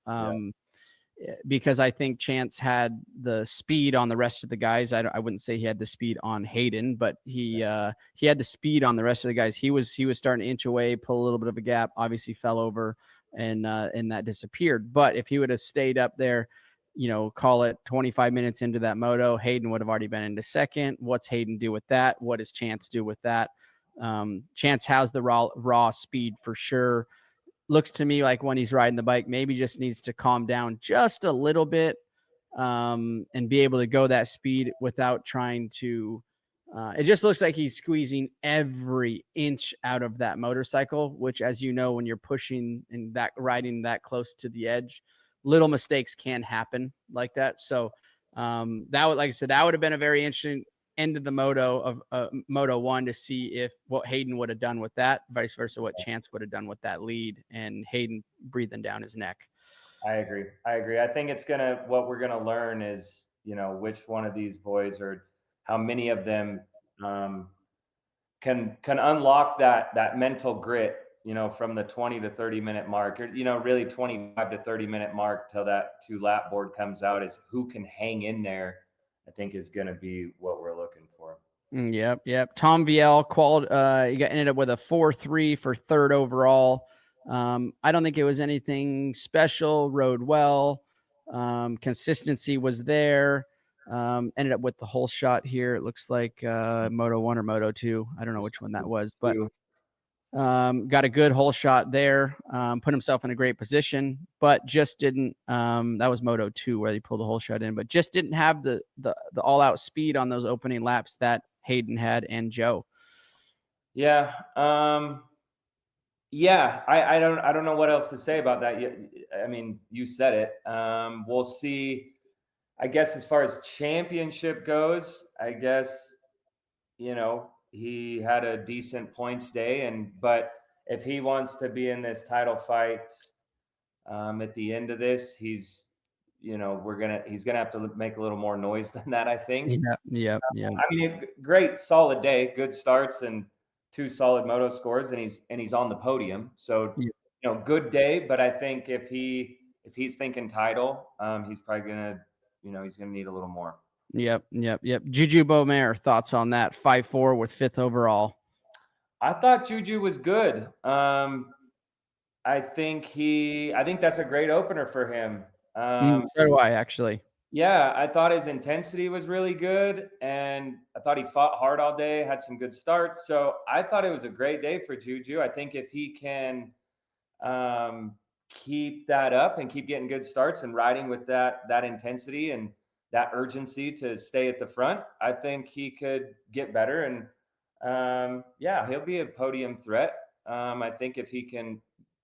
D: Because I think Chance had the speed on the rest of the guys. I wouldn't say he had the speed on Haiden, but he had the speed on the rest of the guys. He was starting to inch away, pull a little bit of a gap, obviously fell over and that disappeared. But if he would have stayed up there, you know, call it 25 minutes into that moto, Haiden would have already been into second. What's Haiden do with that? What does Chance do with that? Chance has the raw speed for sure. Looks to me like when he's riding the bike, maybe just needs to calm down just a little bit and be able to go that speed without trying to. It just looks like he's squeezing every inch out of that motorcycle, which, as you know, when you're pushing and riding that close to the edge, little mistakes can happen like that. So that would, like I said, that would have been a very interesting end of the moto of Moto 1 to see if what Haiden would have done with that, vice versa, what Chance would have done with that lead, and Haiden breathing down his neck.
E: I agree. I think what we're gonna learn is, you know, which one of these boys, or how many of them can unlock that mental grit, you know, from the 20 to 30 minute mark, or, you know, really 25 to 30 minute mark till that 2-lap board comes out, is who can hang in there. I think is going to be what we're looking for.
D: Yep. Tom Vialle ended up with a 4.3 for third overall. I don't think it was anything special. Rode well. Consistency was there. Ended up with the whole shot here. It looks like Moto 1 or Moto 2. I don't know which one that was, but got a good whole shot there. Put himself in a great position, but just didn't. That was Moto 2 where he pulled the whole shot in, but just didn't have the all-out speed on those opening laps that Haiden had and Joe.
E: Yeah. I don't know what else to say about that. I mean, you said it. We'll see. I guess as far as championship goes, I guess, you know, he had a decent points day, but if he wants to be in this title fight at the end of this, he's gonna have to make a little more noise than that, I think.
D: Yeah.
E: I mean, great, solid day, good starts and 2 solid moto scores, and he's on the podium. So, you know, good day. But I think if he's thinking title, he's probably gonna need a little more.
D: Yep. Juju Beaumer, thoughts on that? 5.4 with 5th overall.
E: I thought Juju was good. I think that's a great opener for him.
D: So do I, actually.
E: Yeah, I thought his intensity was really good, and I thought he fought hard all day, had some good starts. So I thought it was a great day for Juju. I think if he can keep that up and keep getting good starts and riding with that intensity and that urgency to stay at the front, I think he could get better, and he'll be a podium threat. I think if he can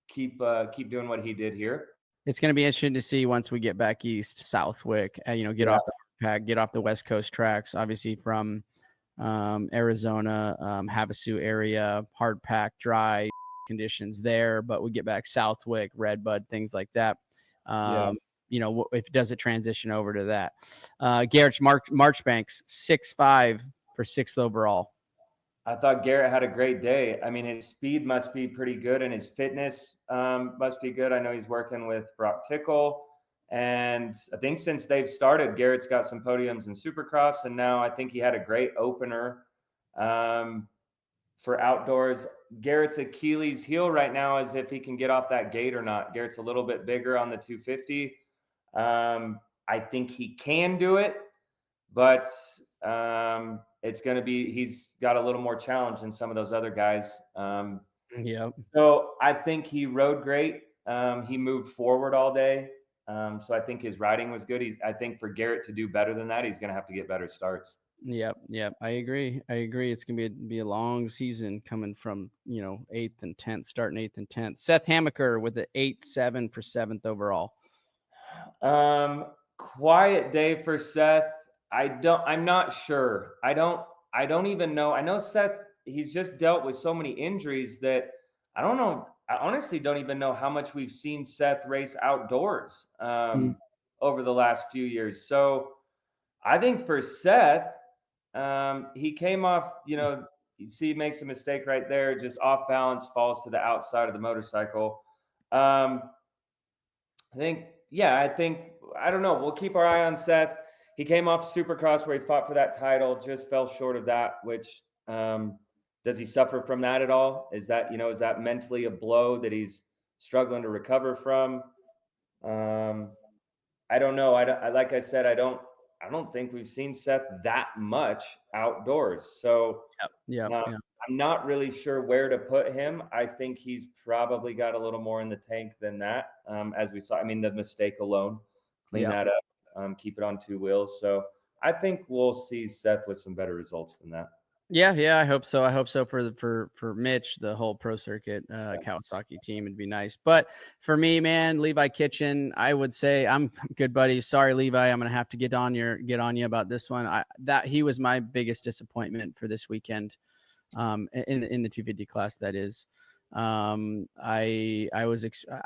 E: keep doing what he did here.
D: It's going to be interesting to see once we get back east, Southwick, get off the pack, get off the West Coast tracks, obviously from Arizona, Havasu area, hard pack, dry conditions there, but we get back Southwick, Redbud, things like that. if does it transition over to that. Garrett Marchbanks, 6'5" for 6th overall.
E: I thought Garrett had a great day. I mean, his speed must be pretty good, and his fitness must be good. I know he's working with Brock Tickle, and I think since they've started, Garrett's got some podiums in Supercross, and now I think he had a great opener for outdoors. Garrett's Achilles heel right now is if he can get off that gate or not. Garrett's a little bit bigger on the 250. I think he can do it, but it's going to be, he's got a little more challenge than some of those other guys. So I think he rode great. He moved forward all day. So I think his riding was good. I think for Garrett to do better than that, he's going to have to get better starts.
D: Yep. I agree. It's going to be a long season coming from, 8th and 10th, starting 8th and 10th. Seth Hammaker with the 8-7 for 7th overall.
E: Quiet day for Seth. I'm not sure. I don't even know. I know Seth, he's just dealt with so many injuries that I don't know. I honestly don't even know how much we've seen Seth race outdoors over the last few years. So I think for Seth, he came off, you see, he makes a mistake right there, just off balance, falls to the outside of the motorcycle. I don't know. We'll keep our eye on Seth. He came off Supercross where he fought for that title, just fell short of that, which does he suffer from that at all? Is that mentally a blow that he's struggling to recover from? I don't know. Like I said, I don't think we've seen Seth that much outdoors. So I'm not really sure where to put him. I think he's probably got a little more in the tank than that. As we saw, I mean, the mistake alone, clean that up, keep it on 2 wheels. So I think we'll see Seth with some better results than that.
D: Yeah, I hope so. I hope so for Mitch, the whole pro circuit Kawasaki team. It'd be nice. But for me, man, Levi Kitchen, I would say I'm good buddies. Sorry, Levi, I'm gonna have to get on you about this one. He was my biggest disappointment for this weekend, in the 250 class. That is, I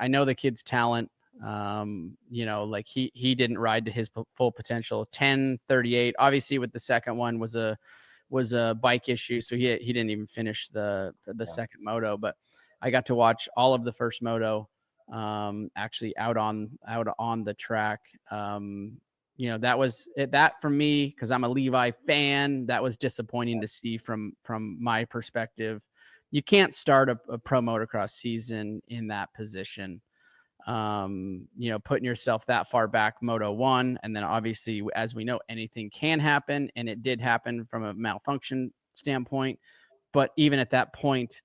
D: know the kid's talent. Like he didn't ride to his full potential. 10:38. Obviously, with the second one was a bike issue, so he didn't even finish the second moto. But I got to watch all of the first moto, actually out on the track. That was it. That for me, because I'm a Levi fan, that was disappointing to see from my perspective. You can't start a pro motocross season in that position. Putting yourself that far back, Moto 1, and then obviously, as we know, anything can happen, and it did happen from a malfunction standpoint. But even at that point,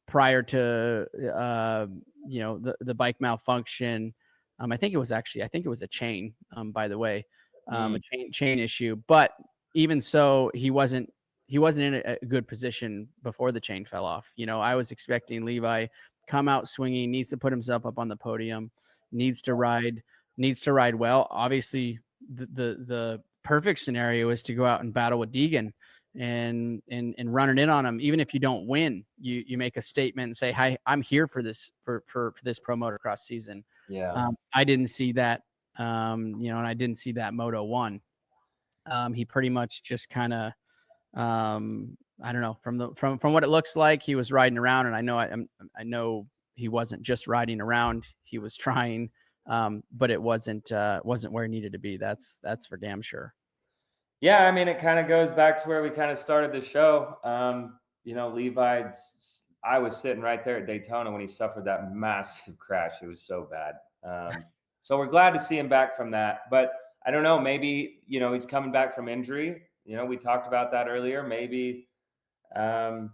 D: prior to the bike malfunction, I think it was a chain, by the way, a chain issue. But even so, he wasn't in a good position before the chain fell off. I was expecting Levi come out swinging, needs to put himself up on the podium, needs to ride well. Obviously, the perfect scenario is to go out and battle with Deegan and run it in on him. Even if you don't win, you make a statement and say, "Hi, I'm here for this for this pro motocross season."
E: Yeah.
D: I didn't see that, and I didn't see that Moto 1. He pretty much just kind of, I don't know, from what it looks like, he was riding around, and I know he wasn't just riding around. He was trying, but it wasn't where he needed to be. That's for damn sure.
E: Yeah, I mean, it kind of goes back to where we kind of started the show. Levi, I was sitting right there at Daytona when he suffered that massive crash. It was so bad. So we're glad to see him back from that. But I don't know, maybe, he's coming back from injury. We talked about that earlier. Maybe, I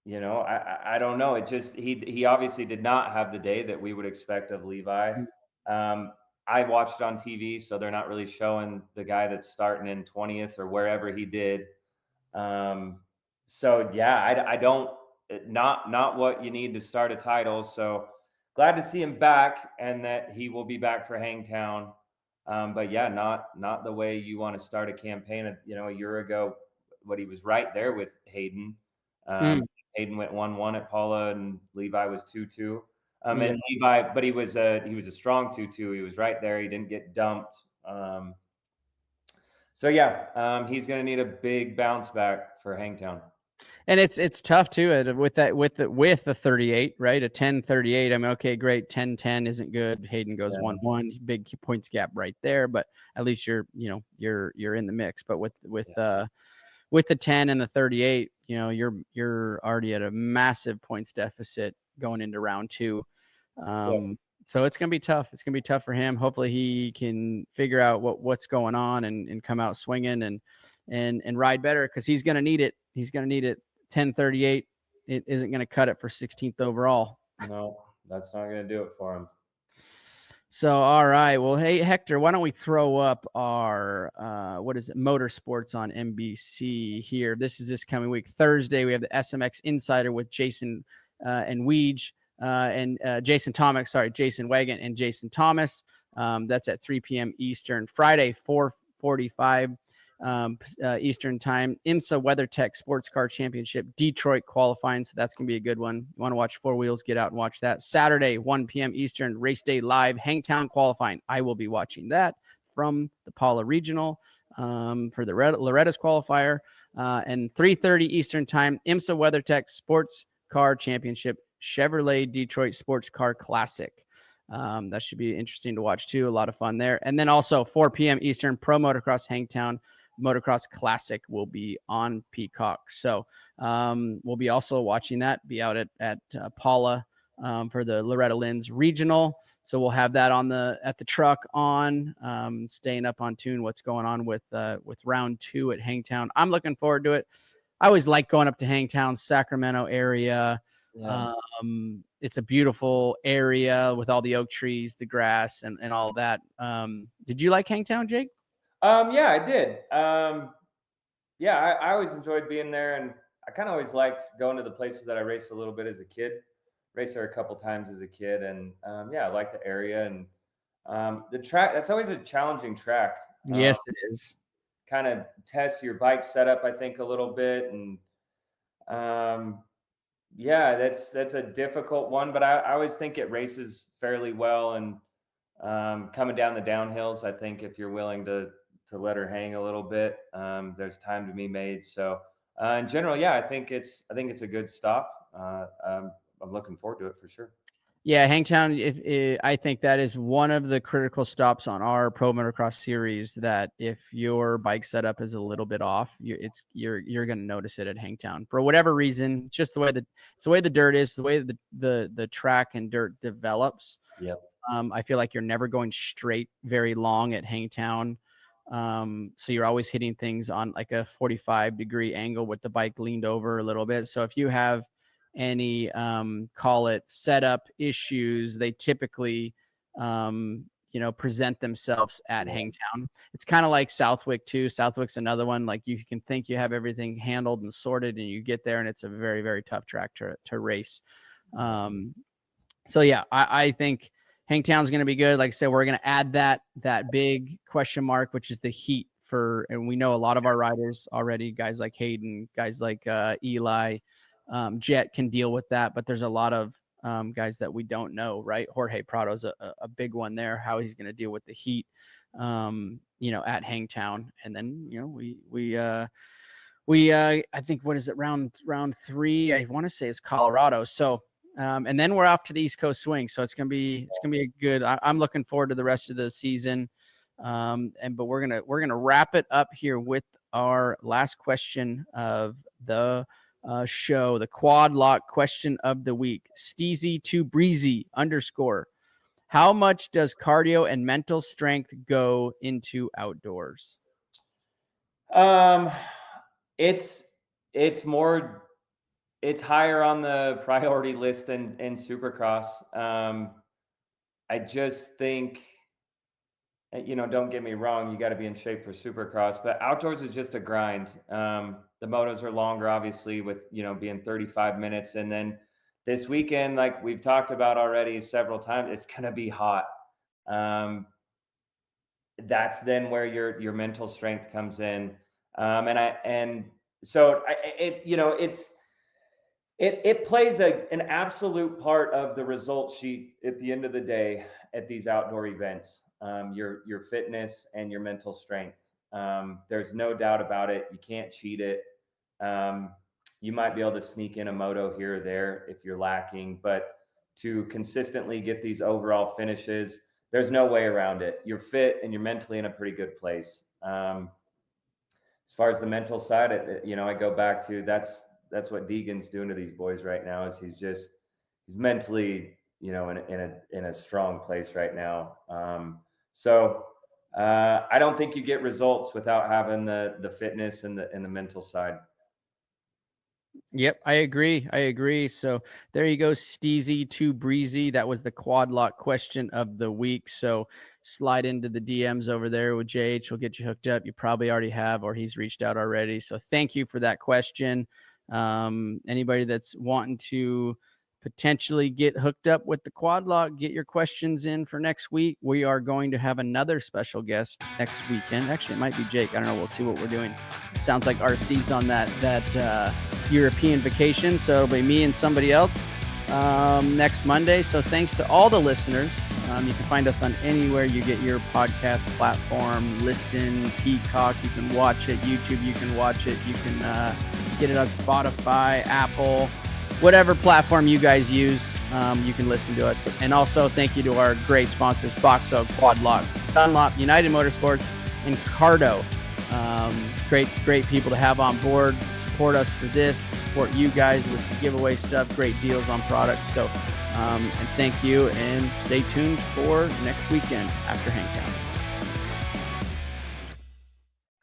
E: don't know. It just, he obviously did not have the day that we would expect of Levi. I watched it on TV, so they're not really showing the guy that's starting in 20th or wherever he did. So yeah, I don't, not what you need to start a title. So glad to see him back and that he will be back for Hangtown. But yeah, not the way you want to start a campaign. A year ago, what he was right there with Haiden. Haiden went 1-1 at Paula and Levi was 2-2. And Levi, but he was a strong 2-2. He was right there. He didn't get dumped. So yeah, he's going to need a big bounce back for Hangtown.
D: And it's tough too with the 38, right? A 10:38. I mean, okay, great. 10:10 isn't good. Haiden goes 1-1, big points gap right there, but at least you're in the mix. But with the 10 and the 38, you're already at a massive points deficit going into round 2. So it's going to be tough. It's going to be tough for him. Hopefully he can figure out what's going on and come out swinging and ride better, because he's going to need it. He's going to need it. 10:38. It isn't going to cut it for 16th overall.
E: No, that's not going to do it for him.
D: So, all right. Well, hey, Hector, why don't we throw up our, Motorsports on NBC here. This is this coming week. Thursday, we have the SMX Insider with Jason and Weege and Jason Tomac, Jason Wagon and Jason Thomas. That's at 3 p.m. Eastern. Friday, 4:45 Eastern time. IMSA WeatherTech Sports Car Championship Detroit qualifying, so that's gonna be a good one. You want to watch Four Wheels, get out and watch that. Saturday, 1 p.m. Eastern, race day live, Hangtown qualifying. I will be watching that from the Paula Regional for the Loretta's qualifier. And 3:30 Eastern time, IMSA WeatherTech Sports Car Championship Chevrolet Detroit Sports Car Classic. That should be interesting to watch too. A lot of fun there. And then also 4 p.m. Eastern, Pro Motocross Hangtown Motocross Classic will be on Peacock. So we'll be also watching that, be out at Paula for the Loretta Lynn's Regional. So we'll have that at the truck on, staying up on tune what's going on with round 2 at Hangtown. I'm looking forward to it. I always like going up to Hangtown, Sacramento area. Yeah. It's a beautiful area with all the oak trees, the grass, and all that. Did you like Hangtown, Jake?
E: Yeah, I did. I always enjoyed being there, and I kind of always liked going to the places that I raced a little bit as a kid. Raced there a couple times as a kid, and I like the area and the track. That's always a challenging track.
D: Yes, it is.
E: Kind of test your bike setup, I think, a little bit, and that's a difficult one. But I always think it races fairly well, and coming down the downhills, I think if you're willing to let her hang a little bit, there's time to be made. So in general, I think it's a good stop. I'm looking forward to it for sure.
D: Yeah, Hangtown. I think that is one of the critical stops on our Pro Motocross series. That if your bike setup is a little bit off, you're going to notice it at Hangtown for whatever reason. It's just the way the dirt is, the way the track and dirt develops.
E: Yep.
D: I feel like you're never going straight very long at Hangtown. So you're always hitting things on like a 45-degree angle with the bike leaned over a little bit. So if you have any call it setup issues, they typically present themselves at Hangtown. It's kind of like Southwick too. Southwick's another one. Like you can think you have everything handled and sorted, and you get there and it's a very, very tough track to race. So yeah, I think Hangtown's going to be good. Like I said, we're going to add that big question mark, which is the heat and we know a lot of our riders already, guys like Haiden, guys like Eli, Jett can deal with that, but there's a lot of guys that we don't know, right? Jorge Prado's a big one there, how he's going to deal with the heat, at Hangtown. And then, we I think, what is it, round 3, I want to say, is Colorado. So, and then we're off to the East Coast swing. So it's going to be a good, I'm looking forward to the rest of the season. But we're going to wrap it up here with our last question of the show, the quad lock question of the week. Steezy2Breezy _. How much does cardio and mental strength go into outdoors?
E: It's higher on the priority list in Supercross. I just think, don't get me wrong, you got to be in shape for Supercross, but outdoors is just a grind. The motos are longer, obviously, with, being 35 minutes. And then this weekend, like we've talked about already several times, it's going to be hot. That's then where your mental strength comes in. It plays an absolute part of the result sheet at the end of the day at these outdoor events. Your fitness and your mental strength. There's no doubt about it. You can't cheat it. You might be able to sneak in a moto here or there if you're lacking, but to consistently get these overall finishes, there's no way around it. You're fit and you're mentally in a pretty good place. As far as the mental side, I go back to that's what Deegan's doing to these boys right now. Is he's mentally, in a strong place right now. I don't think you get results without having the fitness and the mental side.
D: Yep, I agree. So there you go, Steezy to Breezy. That was the quad lock question of the week. So slide into the DMs over there with JH. He'll get you hooked up. You probably already have, or he's reached out already. So thank you for that question. Anybody that's wanting to potentially get hooked up with the quad lock, get your questions in for next week. We are going to have another special guest next weekend. Actually, it might be Jake. I don't know. We'll see what we're doing. Sounds like RC's on that European vacation. So it'll be me and somebody else next Monday. So thanks to all the listeners. You can find us on anywhere you get your podcast platform. Listen, Peacock, you can watch it. YouTube, you can watch it. You can get it on Spotify, Apple, whatever platform you guys use, you can listen to us. And also thank you to our great sponsors, Boxo, Quad Lock, Dunlop, United Motorsports, and Cardo. Great people to have on board. Support us for this, support you guys with some giveaway stuff, great deals on products. So, and thank you, and stay tuned for next weekend after Hangtown.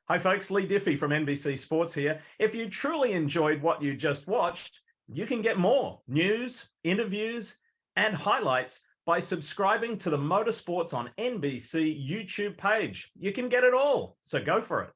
F: Hi folks, Lee Diffie from NBC Sports here. If you truly enjoyed what you just watched, you can get more news, interviews, and highlights by subscribing to the Motorsports on NBC YouTube page. You can get it all, so go for it.